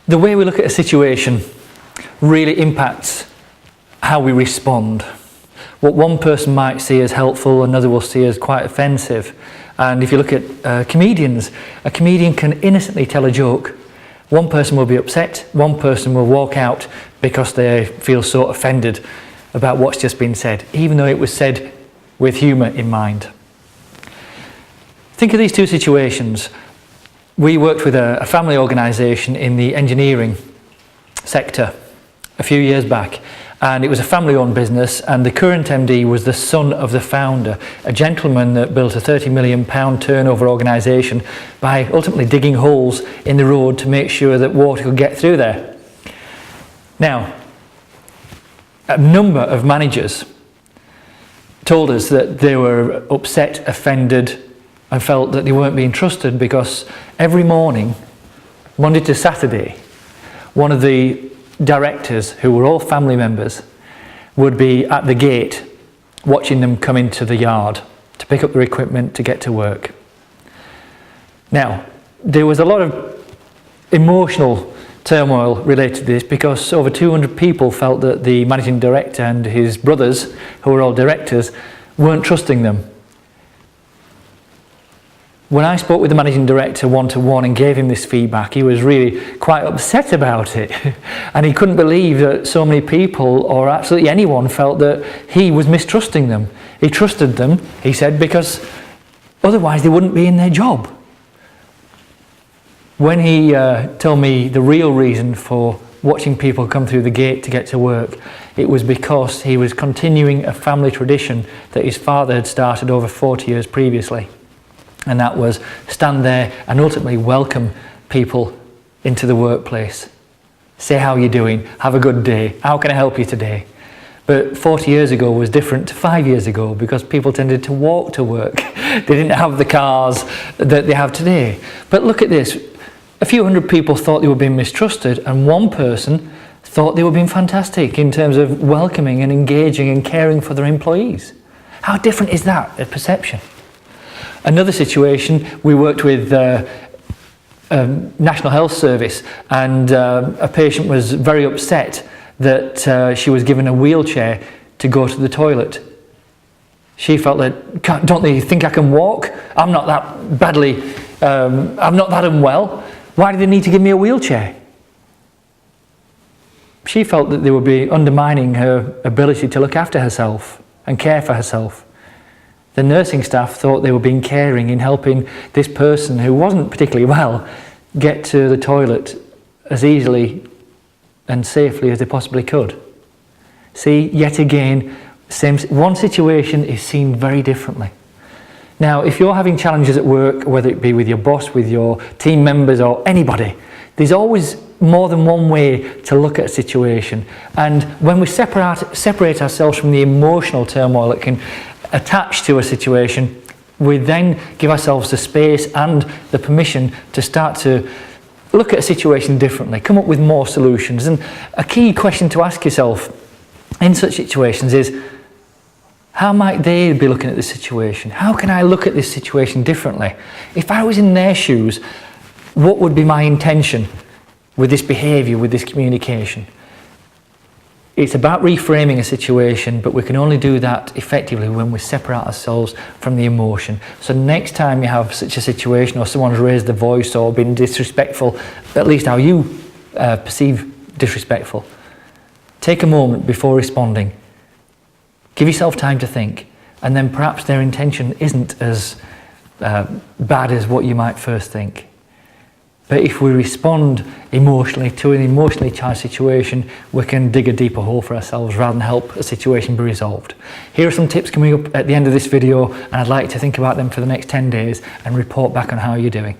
The way we look at a situation really impacts how we respond. What one person might see as helpful, another will see as quite offensive. And if you look at comedians, a comedian can innocently tell a joke. One person will be upset, one person will walk out because they feel so offended about what's just been said, even though it was said with humour in mind. Think of these two situations. We worked with a family organisation in the engineering sector a few years back, and it was a family-owned business, and the current MD was the son of the founder, a gentleman that built a £30 million turnover organisation by ultimately digging holes in the road to make sure that water could get through there. Now, a number of managers told us that they were upset, offended, and felt that they weren't being trusted because every morning, Monday to Saturday, one of the directors, who were all family members, would be at the gate watching them come into the yard to pick up their equipment to get to work. Now, there was a lot of emotional turmoil related to this because over 200 people felt that the managing director and his brothers, who were all directors, weren't trusting them. When I spoke with the managing director one-to-one and gave him this feedback, he was really quite upset about it. And he couldn't believe that so many people, or absolutely anyone, felt that he was mistrusting them. He trusted them, he said, because otherwise they wouldn't be in their job. When he told me the real reason for watching people come through the gate to get to work, it was because he was continuing a family tradition that his father had started over 40 years previously. And that was stand there and ultimately welcome people into the workplace. Say how you're doing, have a good day, how can I help you today? But 40 years ago was different to 5 years ago because people tended to walk to work. They didn't have the cars that they have today. But look at this, a few hundred people thought they were being mistrusted and one person thought they were being fantastic in terms of welcoming and engaging and caring for their employees. How different is that, a perception? Another situation, we worked with National Health Service, and a patient was very upset that she was given a wheelchair to go to the toilet. She felt that, don't they think I can walk? I'm not that badly, I'm not that unwell. Why do they need to give me a wheelchair? She felt that they would be undermining her ability to look after herself and care for herself. The nursing staff thought they were being caring in helping this person who wasn't particularly well get to the toilet as easily and safely as they possibly could. See, yet again, one situation is seen very differently. Now, if you're having challenges at work, whether it be with your boss, with your team members or anybody, there's always more than one way to look at a situation. And when we separate ourselves from the emotional turmoil that can attach to a situation, we then give ourselves the space and the permission to start to look at a situation differently, come up with more solutions. And a key question to ask yourself in such situations is, how might they be looking at this situation? How can I look at this situation differently? If I was in their shoes, what would be my intention with this behaviour, with this communication? It's about reframing a situation, but we can only do that effectively when we separate ourselves from the emotion. So next time you have such a situation or someone's raised their voice or been disrespectful, at least how you perceive disrespectful, take a moment before responding. Give yourself time to think, and then perhaps their intention isn't as bad as what you might first think. But if we respond emotionally to an emotionally charged situation, we can dig a deeper hole for ourselves rather than help a situation be resolved. Here are some tips coming up at the end of this video, and I'd like you to think about them for the next 10 days and report back on how you're doing.